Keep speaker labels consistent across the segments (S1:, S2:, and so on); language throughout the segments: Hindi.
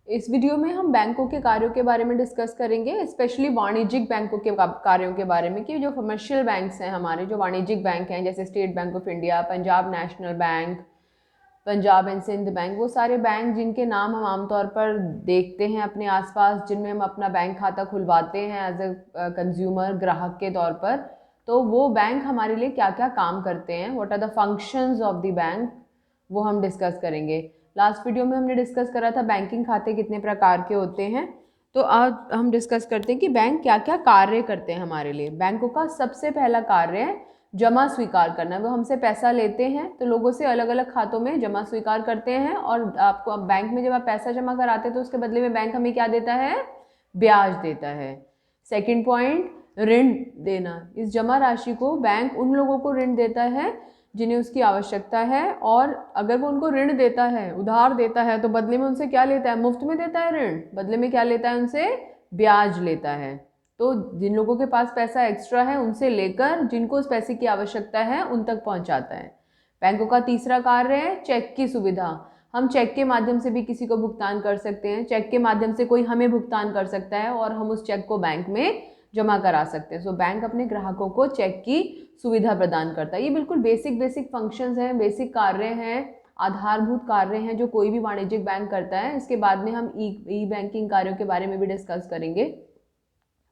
S1: इस वीडियो में हम बैंकों के कार्यों के बारे में डिस्कस करेंगे, स्पेशली वाणिज्यिक बैंकों के कार्यों के बारे में कि जो कमर्शियल बैंक्स हैं हमारे, जो वाणिज्यिक बैंक हैं जैसे State Bank of India, Punjab National Bank, Punjab and Sindh Bank, वो सारे बैंक जिनके नाम हम आमतौर पर देखते हैं अपने आसपास, जिनमें हम अपना बैंक खाता खुलवाते हैं एज अ कंज्यूमर, ग्राहक के तौर पर। तो वो बैंक हमारे लिए क्या क्या काम करते हैं, what are the functions of the bank, वो हम डिस्कस करेंगे। लास्ट वीडियो में हमने डिस्कस करा था बैंकिंग खाते कितने प्रकार के होते हैं। तो आज हम डिस्कस करते हैं कि बैंक क्या क्या कार्य करते हैं हमारे लिए। बैंकों का सबसे पहला कार्य है जमा स्वीकार करना। वो हमसे पैसा लेते हैं तो लोगों से अलग अलग खातों में जमा स्वीकार करते हैं, और आपको बैंक में जब आप पैसा जमा कराते हैं तो उसके बदले में बैंक हमें क्या देता है, ब्याज देता है। सेकंड पॉइंट, ऋण देना। इस जमा राशि को बैंक उन लोगों को ऋण देता है जिन्हें उसकी आवश्यकता है, और अगर वो उनको ऋण देता है, उधार देता है, तो बदले में उनसे क्या लेता है, मुफ्त में देता है ऋण, बदले में क्या लेता है, उनसे ब्याज लेता है। तो जिन लोगों के पास पैसा एक्स्ट्रा है उनसे लेकर जिनको उस पैसे की आवश्यकता है उन तक पहुंचाता है। बैंकों का तीसरा कार्य है चेक की सुविधा। हम चेक के माध्यम से भी किसी को भुगतान कर सकते हैं, चेक के माध्यम से कोई हमें भुगतान कर सकता है और हम उस चेक को बैंक में जमा करा सकते हैं। सो बैंक अपने ग्राहकों को चेक की सुविधा प्रदान करता है। ये बिल्कुल बेसिक फंक्शंस हैं, बेसिक कार्य हैं, आधारभूत कार्य हैं जो कोई भी वाणिज्यिक बैंक करता है। इसके बाद में हम ई बैंकिंग कार्यों के बारे में भी डिस्कस करेंगे।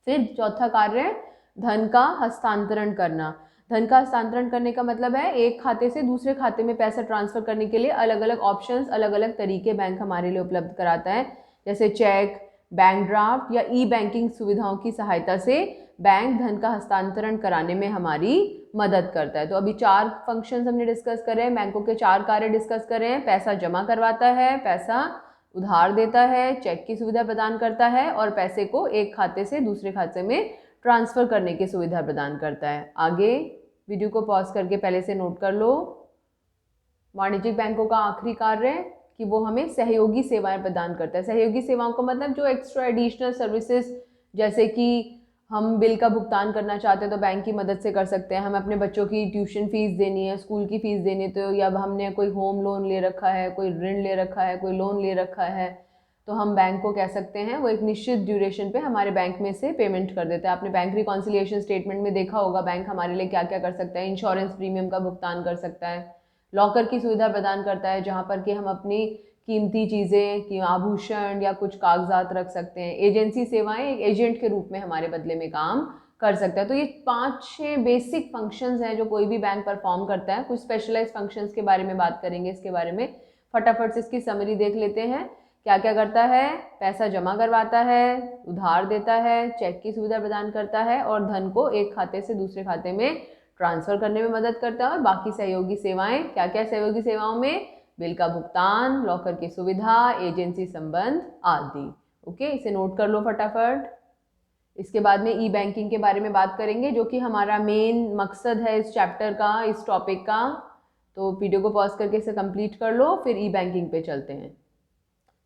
S1: फिर चौथा कार्य है धन का हस्तांतरण करना। धन का हस्तांतरण करने का मतलब है एक खाते से दूसरे खाते में पैसा ट्रांसफर करने के लिए अलग अलग ऑप्शंस, अलग अलग तरीके बैंक हमारे लिए उपलब्ध कराता है, जैसे चेक, बैंक ड्राफ्ट या ई बैंकिंग सुविधाओं की सहायता से बैंक धन का हस्तांतरण कराने में हमारी मदद करता है। तो अभी 4 फंक्शंस हमने डिस्कस करे हैं, बैंकों के 4 कार्य डिस्कस करे हैं। पैसा जमा करवाता है, पैसा उधार देता है, चेक की सुविधा प्रदान करता है और पैसे को एक खाते से दूसरे खाते में ट्रांसफ़र करने की सुविधा प्रदान करता है। आगे वीडियो को पॉज करके पहले से नोट कर लो। वाणिज्यिक बैंकों का आखिरी कार्य है कि वो हमें सहयोगी सेवाएं प्रदान करता है। सहयोगी सेवाओं का मतलब जो एक्स्ट्रा एडिशनल सर्विसेज, जैसे कि हम बिल का भुगतान करना चाहते हैं तो बैंक की मदद से कर सकते हैं। हमें अपने बच्चों की ट्यूशन फीस देनी है, स्कूल की फीस देनी है, तो या हमने कोई होम लोन ले रखा है, कोई ऋण ले रखा है, कोई लोन ले रखा है, तो हम बैंक को कह सकते हैं वो एक निश्चित ड्यूरेशन पे हमारे बैंक में से पेमेंट कर देता है। आपने बैंक रिकॉन्सिलिएशन स्टेटमेंट में देखा होगा बैंक हमारे लिए क्या क्या कर सकता है। इंश्योरेंस प्रीमियम का भुगतान कर सकता है, लॉकर की सुविधा प्रदान करता है जहाँ पर कि हम अपनी कीमती चीज़ें कि आभूषण या कुछ कागजात रख सकते हैं। एजेंसी सेवाएं, एक एजेंट के रूप में हमारे बदले में काम कर सकता है। तो ये 5-6 बेसिक फंक्शंस हैं जो कोई भी बैंक परफॉर्म करता है। कुछ स्पेशलाइज फंक्शंस के बारे में बात करेंगे, इसके बारे में फटाफट से इसकी समरी देख लेते हैं। क्या क्या करता है, पैसा जमा करवाता है, उधार देता है, चेक की सुविधा प्रदान करता है और धन को एक खाते से दूसरे खाते में ट्रांसफ़र करने में मदद करता है। और बाकी सहयोगी सेवाएं, क्या क्या सहयोगी सेवाओं में, बिल का भुगतान, लॉकर की सुविधा, एजेंसी संबंध आदि। ओके, इसे नोट कर लो फटाफट। इसके बाद में ई बैंकिंग के बारे में बात करेंगे जो कि हमारा मेन मकसद है इस चैप्टर का, इस टॉपिक का। तो वीडियो को पॉज करके इसे कंप्लीट कर लो, फिर ई बैंकिंग पे चलते हैं।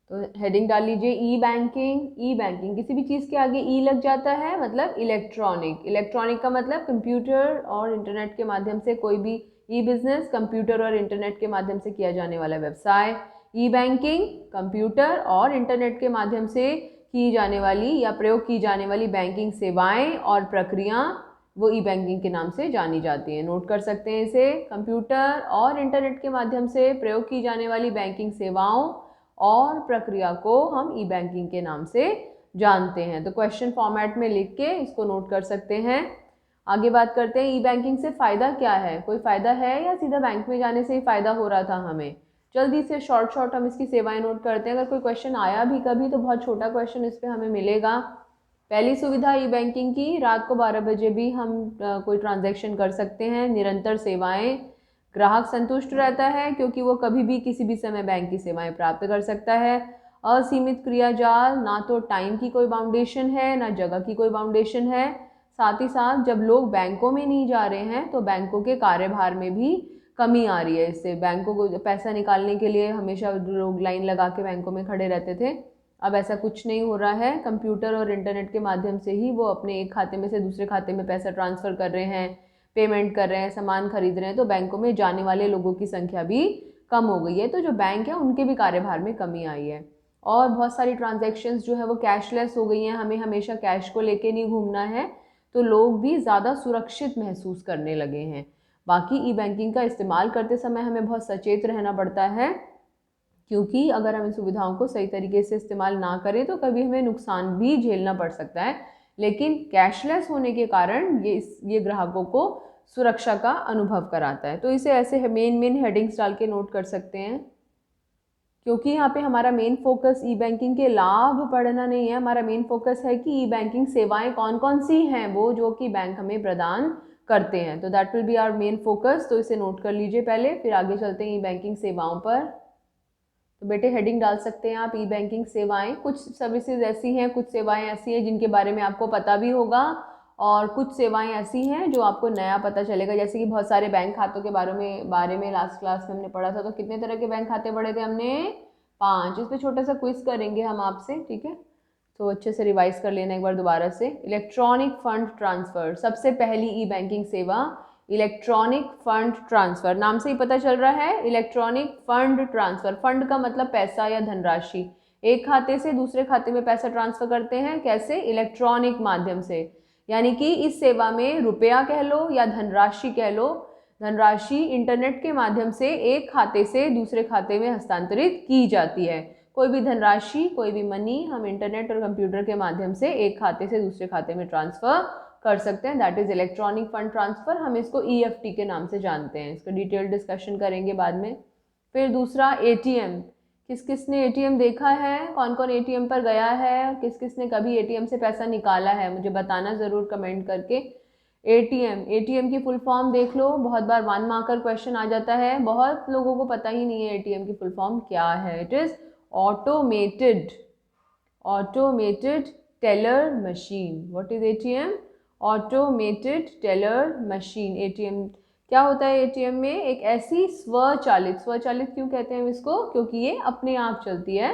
S1: तो हेडिंग डाल लीजिए ई बैंकिंग। ई बैंकिंग, किसी भी चीज़ के आगे ई लग जाता है मतलब इलेक्ट्रॉनिक। इलेक्ट्रॉनिक का मतलब कंप्यूटर और इंटरनेट के माध्यम से कोई भी ई बिजनेस, कंप्यूटर और इंटरनेट के माध्यम से किया जाने वाला व्यवसाय। ई बैंकिंग कंप्यूटर और इंटरनेट के माध्यम से की जाने वाली या प्रयोग की जाने वाली बैंकिंग सेवाएं और प्रक्रिया, वो ई बैंकिंग के नाम से जानी जाती हैं। नोट कर सकते हैं इसे। कंप्यूटर और इंटरनेट के माध्यम से प्रयोग की जाने वाली बैंकिंग सेवाओं और प्रक्रिया को हम ई बैंकिंग के नाम से जानते हैं। तो क्वेश्चन फॉर्मेट में लिख के इसको नोट कर सकते हैं। आगे बात करते हैं ई बैंकिंग से फ़ायदा क्या है, कोई फ़ायदा है या सीधा बैंक में जाने से ही फ़ायदा हो रहा था हमें। जल्दी से शॉर्ट हम इसकी सेवाएं नोट करते हैं। अगर कोई क्वेश्चन आया भी कभी तो बहुत छोटा क्वेश्चन इस पर हमें मिलेगा। पहली सुविधा ई बैंकिंग की, रात को 12 बजे भी हम कोई ट्रांजैक्शन कर सकते हैं। निरंतर सेवाएं, ग्राहक संतुष्ट रहता है क्योंकि वो कभी भी किसी भी समय बैंक की सेवाएं प्राप्त कर सकता है। असीमित क्रियाजाल, ना तो टाइम की कोई बाउंडेशन है ना जगह की कोई बाउंडेशन है। साथ ही साथ जब लोग बैंकों में नहीं जा रहे हैं तो बैंकों के कार्यभार में भी कमी आ रही है। इससे बैंकों को पैसा निकालने के लिए हमेशा लोग लाइन लगा के बैंकों में खड़े रहते थे, अब ऐसा कुछ नहीं हो रहा है। कंप्यूटर और इंटरनेट के माध्यम से ही वो अपने एक खाते में से दूसरे खाते में पैसा ट्रांसफ़र कर रहे हैं, पेमेंट कर रहे हैं, सामान खरीद रहे हैं। तो बैंकों में जाने वाले लोगों की संख्या भी कम हो गई है। तो जो बैंक है उनके भी कार्यभार में कमी आई है। और बहुत सारी ट्रांजैक्शंस जो है वो कैशलेस हो गई हैं, हमें हमेशा कैश को लेके नहीं घूमना है, तो लोग भी ज़्यादा सुरक्षित महसूस करने लगे हैं। बाकी ई बैंकिंग का इस्तेमाल करते समय हमें बहुत सचेत रहना पड़ता है, क्योंकि अगर हम इन सुविधाओं को सही तरीके से इस्तेमाल ना करें तो कभी हमें नुकसान भी झेलना पड़ सकता है। लेकिन कैशलेस होने के कारण ये ग्राहकों को सुरक्षा का अनुभव कराता है। तो इसे ऐसे मेन हेडिंग्स डाल के नोट कर सकते हैं, क्योंकि यहाँ पे हमारा मेन फोकस ई बैंकिंग के लाभ पढ़ना नहीं है, हमारा मेन फोकस है कि ई बैंकिंग सेवाएं कौन कौन सी हैं वो जो कि बैंक हमें प्रदान करते हैं। तो that will be our main focus. तो इसे नोट कर लीजिए पहले, फिर आगे चलते हैं ई बैंकिंग सेवाओं पर। तो बेटे हेडिंग डाल सकते हैं आप ई बैंकिंग सेवाएं। कुछ सर्विसेज ऐसी हैं, कुछ सेवाएं ऐसी हैं जिनके बारे में आपको पता भी होगा, और कुछ सेवाएं ऐसी हैं जो आपको नया पता चलेगा। जैसे कि बहुत सारे बैंक खातों के बारे में लास्ट क्लास में हमने पढ़ा था। तो कितने तरह के बैंक खाते पढ़े थे हमने? 5। इस पर छोटा सा क्विज करेंगे हम आपसे, ठीक है? तो अच्छे से रिवाइज कर लेना एक बार दोबारा से। इलेक्ट्रॉनिक फंड ट्रांसफर, सबसे पहली ई बैंकिंग सेवा इलेक्ट्रॉनिक फंड ट्रांसफर। नाम से ही पता चल रहा है इलेक्ट्रॉनिक फंड ट्रांसफर। फंड का मतलब पैसा या धनराशि। एक खाते से दूसरे खाते में पैसा ट्रांसफर करते हैं, कैसे? इलेक्ट्रॉनिक माध्यम से। यानी कि इस सेवा में रुपया कह लो या धनराशि कह लो, धनराशि इंटरनेट के माध्यम से एक खाते से दूसरे खाते में हस्तांतरित की जाती है। कोई भी धनराशि, कोई भी मनी हम इंटरनेट और कंप्यूटर के माध्यम से एक खाते से दूसरे खाते में ट्रांसफर कर सकते हैं। That is electronic fund transfer. हम इसको EFT के नाम से जानते हैं, इसका डिटेल डिस्कशन करेंगे बाद में। फिर दूसरा ATM। किस किस ने ATM देखा है? कौन कौन ATM पर गया है? किस किस ने कभी ATM से पैसा निकाला है? मुझे बताना ज़रूर कमेंट करके। ATM की फुल फॉर्म देख लो, बहुत बार 1 मार्कर क्वेश्चन आ जाता है, बहुत लोगों को पता ही नहीं है ATM की फुल फॉर्म क्या है। It is automated teller machine. What is ATM? Automated teller machine. ATM क्या होता है? ATM में एक ऐसी स्वचालित क्यों कहते हैं हम इसको? क्योंकि ये अपने आप चलती है।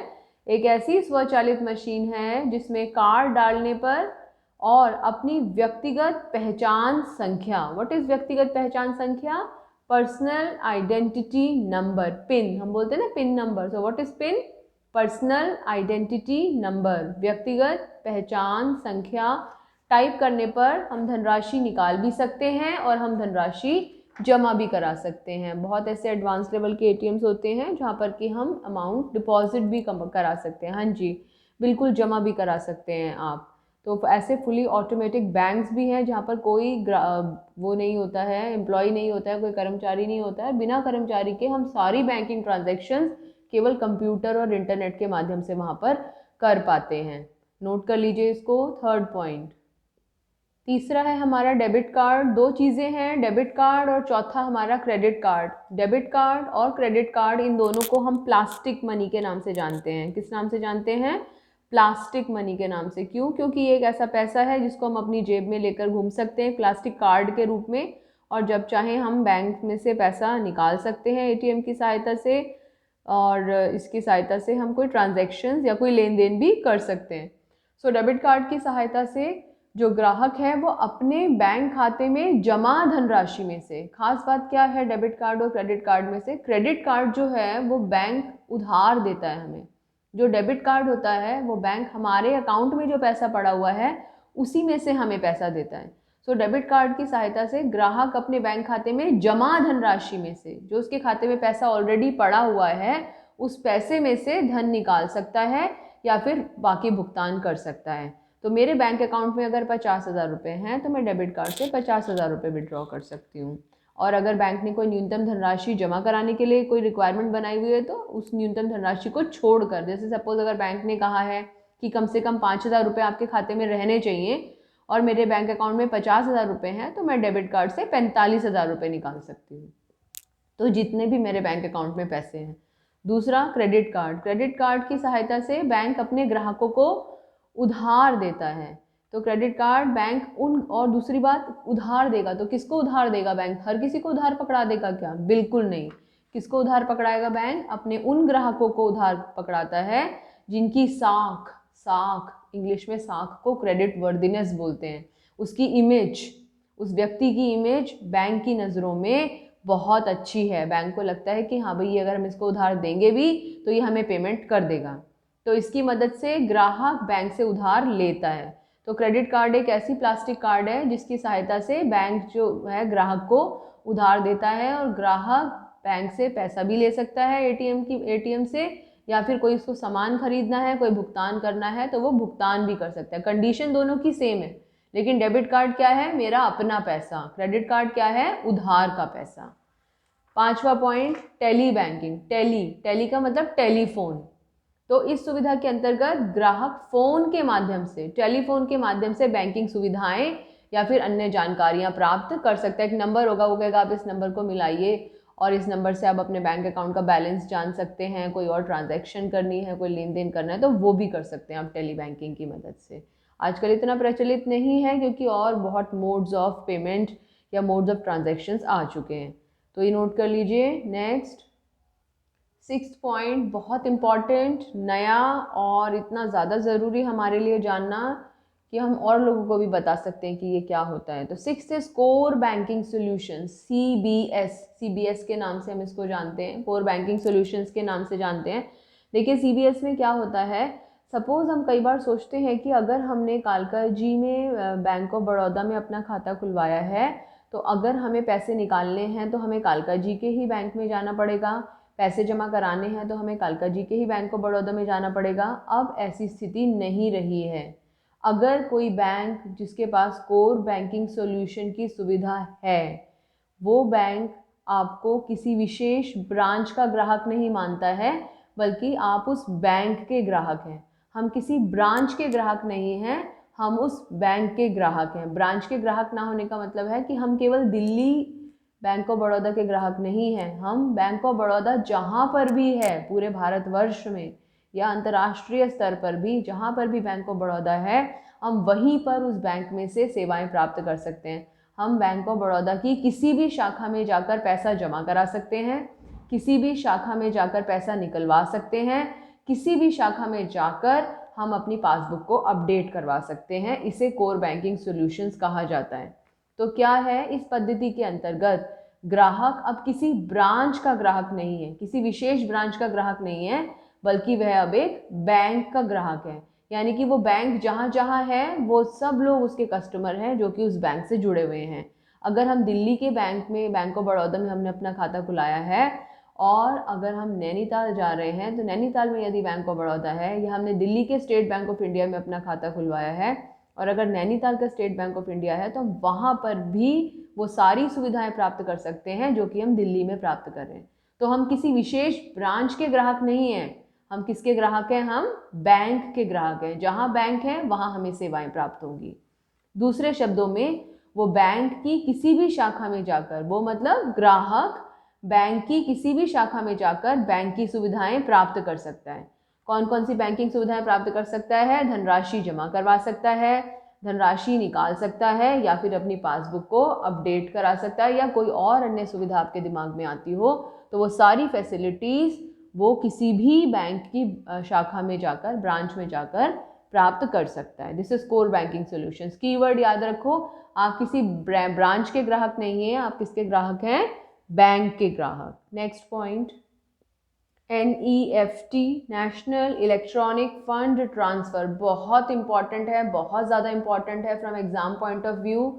S1: एक ऐसी स्वचालित मशीन है जिसमें कार्ड डालने पर और अपनी व्यक्तिगत पहचान संख्या, व्हाट इज व्यक्तिगत पहचान संख्या? पर्सनल आइडेंटिटी नंबर, पिन हम बोलते हैं ना, pin number. So what is pin? Personal identity number, व्यक्तिगत पहचान संख्या टाइप करने पर हम धनराशि निकाल भी सकते हैं और हम धनराशि जमा भी करा सकते हैं। बहुत ऐसे एडवांस लेवल के ATMs होते हैं जहाँ पर कि हम अमाउंट डिपॉजिट भी करा सकते हैं। हाँ जी, बिल्कुल जमा भी करा सकते हैं आप। तो ऐसे फुली ऑटोमेटिक बैंक्स भी हैं जहाँ पर कोई वो नहीं होता है, एम्प्लॉय नहीं होता है, कोई कर्मचारी नहीं होता है। बिना कर्मचारी के हम सारी बैंकिंग ट्रांजैक्शंस केवल कंप्यूटर और इंटरनेट के माध्यम से वहाँ पर कर पाते हैं। नोट कर लीजिए इसको, 3rd पॉइंट। तीसरा है हमारा डेबिट कार्ड। 2 चीज़ें हैं, डेबिट कार्ड, और चौथा हमारा क्रेडिट कार्ड। डेबिट कार्ड और क्रेडिट कार्ड, इन दोनों को हम प्लास्टिक मनी के नाम से जानते हैं। किस नाम से जानते हैं? प्लास्टिक मनी के नाम से। क्यों? क्योंकि ये एक ऐसा पैसा है जिसको हम अपनी जेब में लेकर घूम सकते हैं प्लास्टिक कार्ड के रूप में, और जब चाहें हम बैंक में से पैसा निकाल सकते हैं ATM की सहायता से, और इसकी सहायता से हम कोई ट्रांजैक्शंस या कोई लेन देन भी कर सकते हैं। सो डेबिट कार्ड की सहायता से जो ग्राहक है वो अपने बैंक खाते में जमा धनराशि में से, खास बात क्या है डेबिट कार्ड और क्रेडिट कार्ड में से? क्रेडिट कार्ड जो है वो बैंक उधार देता है हमें। जो डेबिट कार्ड होता है वो बैंक हमारे अकाउंट में जो पैसा पड़ा हुआ है उसी में से हमें पैसा देता है। सो डेबिट कार्ड की सहायता से ग्राहक अपने बैंक खाते में जमा धनराशि में से, जो उसके खाते में पैसा ऑलरेडी पड़ा हुआ है, उस पैसे में से धन निकाल सकता है या फिर बाकी भुगतान कर सकता है। तो मेरे बैंक अकाउंट में अगर 50,000 रुपये हैं तो मैं डेबिट कार्ड से 50,000 रुपये विड्रॉ कर सकती हूँ। और अगर बैंक ने कोई न्यूनतम धनराशि जमा कराने के लिए कोई रिक्वायरमेंट बनाई हुई है तो उस न्यूनतम धनराशि को छोड़कर, जैसे सपोज अगर बैंक ने कहा है कि कम से कम 5,000 रुपये आपके खाते में रहने चाहिए और मेरे बैंक अकाउंट में 50,000 रुपये हैं, तो मैं डेबिट कार्ड से 45,000 रुपये निकाल सकती हूँ। तो जितने भी मेरे बैंक अकाउंट में पैसे हैं। दूसरा क्रेडिट कार्ड। क्रेडिट कार्ड की सहायता से बैंक अपने ग्राहकों को उधार देता है। तो क्रेडिट कार्ड बैंक और दूसरी बात, उधार देगा तो किसको उधार देगा बैंक? हर किसी को उधार पकड़ा देगा क्या? बिल्कुल नहीं। किसको उधार पकड़ाएगा बैंक? अपने उन ग्राहकों को उधार पकड़ाता है जिनकी साख इंग्लिश में साख को क्रेडिट वर्दिनेस बोलते हैं, उसकी इमेज, उस व्यक्ति की इमेज बैंक की नज़रों में बहुत अच्छी है। बैंक को लगता है कि हाँ भाई, अगर हम इसको उधार देंगे भी तो ये हमें पेमेंट कर देगा। तो इसकी मदद से ग्राहक बैंक से उधार लेता है। तो क्रेडिट कार्ड एक ऐसी प्लास्टिक कार्ड है जिसकी सहायता से बैंक जो है ग्राहक को उधार देता है, और ग्राहक बैंक से पैसा भी ले सकता है एटीएम से, या फिर कोई उसको सामान खरीदना है, कोई भुगतान करना है तो वो भुगतान भी कर सकता है। कंडीशन दोनों की सेम है, लेकिन डेबिट कार्ड क्या है, मेरा अपना पैसा, क्रेडिट कार्ड क्या है, उधार का पैसा। 5वां पॉइंट, टेली बैंकिंग। टेली का मतलब टेलीफोन। तो इस सुविधा के अंतर्गत ग्राहक फोन के माध्यम से, टेलीफोन के माध्यम से बैंकिंग सुविधाएं या फिर अन्य जानकारियां प्राप्त कर सकता है। एक नंबर होगा, वो कहेगा आप इस नंबर को मिलाइए और इस नंबर से आप अपने बैंक अकाउंट का बैलेंस जान सकते हैं, कोई और ट्रांजैक्शन करनी है, कोई लेन देन करना है तो वो भी कर सकते हैं आप टेली बैंकिंग की मदद से। आजकल इतना प्रचलित नहीं है क्योंकि और बहुत मोड्स ऑफ पेमेंट या मोड्स ऑफ ट्रांजैक्शंस आ चुके हैं, तो ये नोट कर लीजिए। नेक्स्ट 6th पॉइंट, बहुत इम्पॉर्टेंट, नया और इतना ज़्यादा ज़रूरी हमारे लिए जानना कि हम और लोगों को भी बता सकते हैं कि ये क्या होता है। तो 6th is core banking solutions, CBS के नाम से हम इसको जानते हैं, कोर बैंकिंग सॉल्यूशंस के नाम से जानते हैं। देखिए सीबीएस में क्या होता है, सपोज़ हम कई बार सोचते हैं कि अगर हमने कालका जी में बैंक ऑफ बड़ौदा में अपना खाता खुलवाया है, तो अगर हमें पैसे निकालने हैं तो हमें कालका जी के ही बैंक में जाना पड़ेगा, पैसे जमा कराने हैं तो हमें कालका जी के ही बैंक ऑफ बड़ौदा में जाना पड़ेगा। अब ऐसी स्थिति नहीं रही है। अगर कोई बैंक जिसके पास कोर बैंकिंग सॉल्यूशन की सुविधा है, वो बैंक आपको किसी विशेष ब्रांच का ग्राहक नहीं मानता है, बल्कि आप उस बैंक के ग्राहक हैं। हम किसी ब्रांच के ग्राहक नहीं हैं, हम उस बैंक के ग्राहक हैं। ब्रांच के ग्राहक ना होने का मतलब है कि हम केवल दिल्ली बैंक ऑफ बड़ौदा के ग्राहक नहीं हैं। हम बैंक ऑफ बड़ौदा जहाँ पर भी है पूरे भारतवर्ष में या अंतर्राष्ट्रीय स्तर पर भी, जहाँ पर भी बैंक ऑफ बड़ौदा है, हम वहीं पर उस बैंक में से सेवाएं प्राप्त कर सकते हैं। हम बैंक ऑफ बड़ौदा की किसी भी शाखा में जाकर पैसा जमा करा सकते हैं, किसी भी शाखा में जाकर पैसा निकलवा सकते हैं, किसी भी शाखा में जाकर हम अपनी पासबुक को अपडेट करवा सकते हैं। इसे कोर बैंकिंग सॉल्यूशंस कहा जाता है। तो क्या है, इस पद्धति के अंतर्गत ग्राहक अब किसी ब्रांच का ग्राहक नहीं है, किसी विशेष ब्रांच का ग्राहक नहीं है, बल्कि वह अब एक बैंक का ग्राहक है। यानी कि वो बैंक जहाँ जहाँ है वो सब लोग उसके कस्टमर हैं जो कि उस बैंक से जुड़े हुए हैं। अगर हम दिल्ली के बैंक में, बैंक ऑफ बड़ौदा में हमने अपना खाता खुलाया है, और अगर हम नैनीताल जा रहे हैं तो नैनीताल में यदि बैंक ऑफ बड़ौदा है, या हमने दिल्ली के स्टेट बैंक ऑफ इंडिया में अपना खाता खुलवाया है, और अगर नैनीताल का स्टेट बैंक ऑफ इंडिया है, तो हम वहाँ पर भी वो सारी सुविधाएं प्राप्त कर सकते हैं जो कि हम दिल्ली में प्राप्त कर रहे हैं। तो हम किसी विशेष ब्रांच के ग्राहक नहीं हैं, हम किसके ग्राहक हैं, हम बैंक के ग्राहक हैं। जहाँ बैंक है वहाँ हमें सेवाएं प्राप्त होंगी। दूसरे शब्दों में, वो बैंक की किसी भी शाखा में जाकर, वो मतलब ग्राहक बैंक की किसी भी शाखा में जाकर बैंक की सुविधाएं प्राप्त कर सकता है। कौन कौन सी बैंकिंग सुविधाएं प्राप्त कर सकता है, धनराशि जमा करवा सकता है, धनराशि निकाल सकता है, या फिर अपनी पासबुक को अपडेट करा सकता है, या कोई और अन्य सुविधा आपके दिमाग में आती हो, तो वो सारी फैसिलिटीज़ वो किसी भी बैंक की शाखा में जाकर, ब्रांच में जाकर प्राप्त कर सकता है। This is core banking solutions. Keyword याद रखो, आप किसी ब्रांच के ग्राहक नहीं हैं, आप किसके ग्राहक हैं, बैंक के ग्राहक। Next point, NEFT, national electronic fund transfer, बहुत इंपॉर्टेंट है, बहुत ज़्यादा इंपॉर्टेंट है from exam point of view.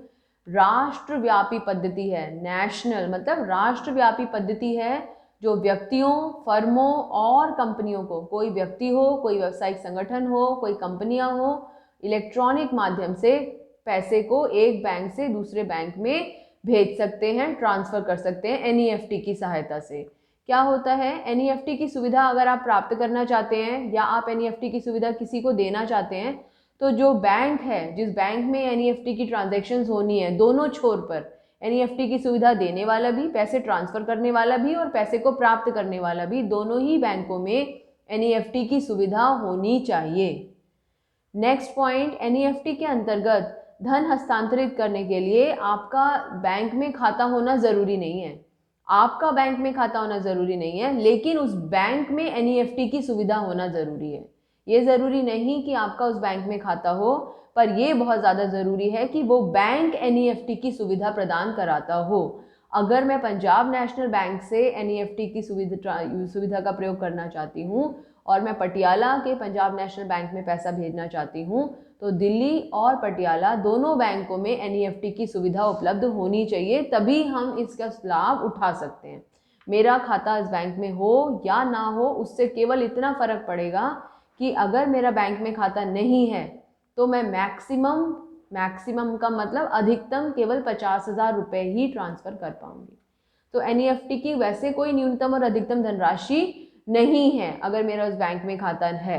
S1: राष्ट्रव्यापी पद्धति है, नेशनल मतलब राष्ट्रव्यापी पद्धति है, जो व्यक्तियों, फर्मों और कंपनियों को, कोई व्यक्ति हो, कोई व्यावसायिक संगठन हो, कोई कंपनियां हो, इलेक्ट्रॉनिक माध्यम से पैसे को एक बैंक से दूसरे बैंक में भेज सकते हैं, ट्रांसफ़र कर सकते हैं NEFT की सहायता से। क्या होता है, NEFT की सुविधा अगर आप प्राप्त करना चाहते हैं या आप NEFT की सुविधा किसी को देना चाहते हैं, तो जो बैंक है, जिस बैंक में NEFT की ट्रांजैक्शंस होनी है, दोनों छोर पर NEFT की सुविधा देने वाला भी, पैसे ट्रांसफ़र करने वाला भी और पैसे को प्राप्त करने वाला भी, दोनों ही बैंकों में NEFT की सुविधा होनी चाहिए। नेक्स्ट पॉइंट, NEFT के अंतर्गत धन हस्तांतरित करने के लिए आपका बैंक में खाता होना ज़रूरी नहीं है, आपका बैंक में खाता होना ज़रूरी नहीं है, लेकिन उस बैंक में NEFT की सुविधा होना ज़रूरी है। ये ज़रूरी नहीं कि आपका उस बैंक में खाता हो, पर यह बहुत ज़्यादा ज़रूरी है कि वो बैंक NEFT की सुविधा प्रदान कराता हो। अगर मैं पंजाब नेशनल बैंक से NEFT की सुविधा का प्रयोग करना चाहती हूँ और मैं पटियाला के पंजाब नेशनल बैंक में पैसा भेजना चाहती हूँ, तो दिल्ली और पटियाला दोनों बैंकों में NEFT की सुविधा उपलब्ध होनी चाहिए, तभी हम इसका लाभ उठा सकते हैं। मेरा खाता इस बैंक में हो या ना हो, उससे केवल इतना फ़र्क पड़ेगा कि अगर मेरा बैंक में खाता नहीं है तो मैं मैक्सिमम का मतलब अधिकतम केवल 50,000 रुपये ही ट्रांसफ़र कर पाऊँगी। तो NEFT की वैसे कोई न्यूनतम और अधिकतम धनराशि नहीं है अगर मेरा उस बैंक में खाता है,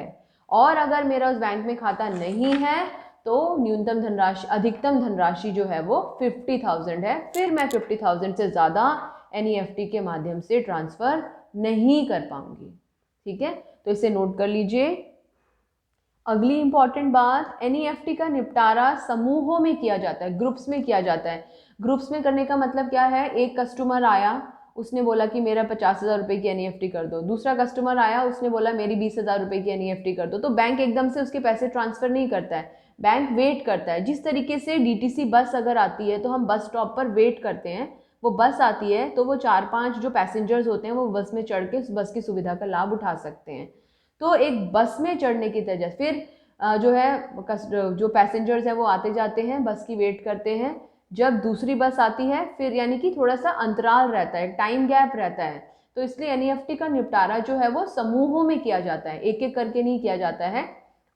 S1: और अगर मेरा उस बैंक में खाता नहीं है तो न्यूनतम धनराशि अधिकतम धनराशि जो है वो 50,000 है। फिर मैं 50,000 से ज़्यादा NEFT के माध्यम से ट्रांसफ़र नहीं कर पाऊँगी। ठीक है, तो इसे नोट कर लीजिए। अगली इंपॉर्टेंट बात, NEFT का निपटारा समूहों में किया जाता है, ग्रुप्स में किया जाता है। ग्रुप्स में करने का मतलब क्या है, एक कस्टमर आया, उसने बोला कि मेरा 50,000 रुपये की NEFT कर दो। दूसरा कस्टमर आया, उसने बोला मेरी 20,000 रुपये की NEFT कर दो। तो बैंक एकदम से उसके पैसे ट्रांसफ़र नहीं करता है, बैंक वेट करता है। जिस तरीके से DTC बस अगर आती है तो हम बस स्टॉप पर वेट करते हैं, वो बस आती है तो वो 4-5 जो पैसेंजर्स होते हैं वो बस में चढ़ के उस बस की सुविधा का लाभ उठा सकते हैं। तो एक बस में चढ़ने की तरह फिर जो है जो पैसेंजर्स हैं वो आते जाते हैं, बस की वेट करते हैं। जब दूसरी बस आती है फिर यानी कि थोड़ा सा अंतराल रहता है, टाइम गैप रहता है, तो इसलिए NEFT का निपटारा जो है वो समूहों में किया जाता है, एक एक करके नहीं किया जाता है।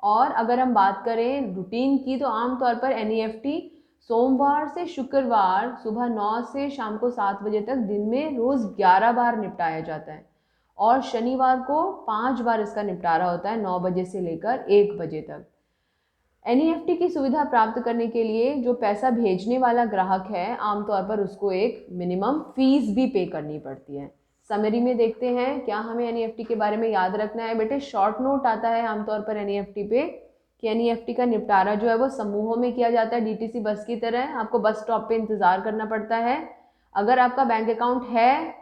S1: और अगर हम बात करें रूटीन की तो आमतौर पर NEFT सोमवार से शुक्रवार सुबह 9 से शाम को 7 बजे तक दिन में रोज़ 11 बार निपटाया जाता है, और शनिवार को 5 बार इसका निपटारा होता है 9 बजे से लेकर 1 बजे तक। NEFT की सुविधा प्राप्त करने के लिए जो पैसा भेजने वाला ग्राहक है आमतौर पर उसको एक मिनिमम फीस भी पे करनी पड़ती है। समरी में देखते हैं क्या हमें NEFT के बारे में याद रखना है। बेटे शॉर्ट नोट आता है आमतौर पर NEFT पे कि NEFT का निपटारा जो है वो समूहों में किया जाता है, DTC बस की तरह। आपको बस स्टॉप पे इंतज़ार करना पड़ता है। अगर आपका बैंक अकाउंट है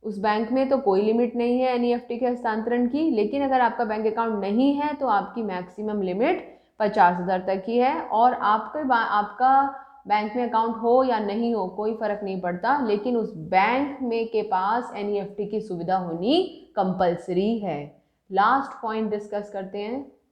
S1: उस बैंक में तो कोई लिमिट नहीं है NEFT के हस्तांतरण की, लेकिन अगर आपका बैंक अकाउंट नहीं है तो आपकी मैक्सिमम लिमिट 50,000 तक ही है। और आपका बैंक में अकाउंट हो या नहीं हो कोई फ़र्क नहीं पड़ता, लेकिन उस बैंक में के पास NEFT की सुविधा होनी कंपलसरी है। लास्ट पॉइंट डिस्कस करते हैं।